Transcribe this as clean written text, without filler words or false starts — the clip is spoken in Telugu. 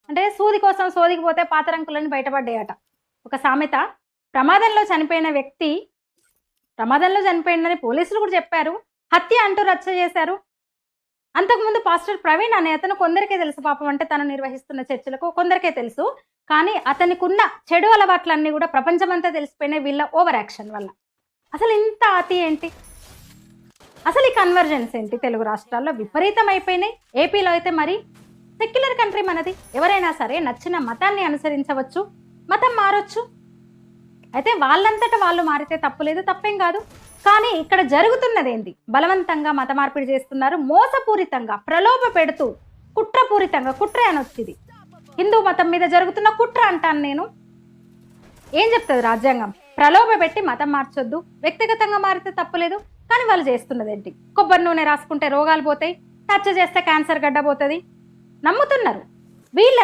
అంటే సూది కోసం సోదికి పోతే పాతరంకులని బయటపడ్డాయట. ఒక సామెత. ప్రమాదంలో చనిపోయిన వ్యక్తి ప్రమాదంలో చనిపోయిందని పోలీసులు కూడా చెప్పారు. హత్య అంటూ రచ్చ చేశారు. అంతకుముందు పాస్టర్ ప్రవీణ్ అనే అతను కొందరికే తెలుసు పాపం, అంటే తను నిర్వహిస్తున్న చర్చలకు కొందరికే తెలుసు. కానీ అతనికున్న చెడు అలవాట్లన్నీ కూడా ప్రపంచమంతా తెలిసిపోయినాయి వీళ్ళ ఓవర్ యాక్షన్ వల్ల. అసలు ఇంత అతి ఏంటి? అసలు ఈ కన్వర్జెన్స్ ఏంటి? తెలుగు రాష్ట్రాల్లో విపరీతం అయిపోయినాయి. ఏపీలో అయితే మరి సెక్యులర్ కంట్రీ మనది. ఎవరైనా సరే నచ్చిన మతాన్ని అనుసరించవచ్చు, మతం మారొచ్చు. అయితే వాళ్ళంతటా వాళ్ళు మారితే తప్పులేదు, తప్పేం కాదు. కానీ ఇక్కడ జరుగుతున్నది ఏంటి? బలవంతంగా మత మార్పిడి చేస్తున్నారు, మోసపూరితంగా ప్రలోభ పెడుతూ కుట్రపూరితంగా. కుట్ర అనొచ్చింది హిందూ మతం మీద జరుగుతున్న కుట్ర అంటాను నేను. ఏం చెప్తుంది రాజ్యాంగం? ప్రలోభ పెట్టి మతం మార్చొద్దు, వ్యక్తిగతంగా మారితే తప్పులేదు. కానీ వాళ్ళు చేస్తున్నది ఏంటి? కొబ్బరి నూనె రాసుకుంటే రోగాలు పోతాయి, టచ్ చేస్తే క్యాన్సర్ గడ్డ పోతుంది, నమ్ముతున్నారు. వీళ్ళ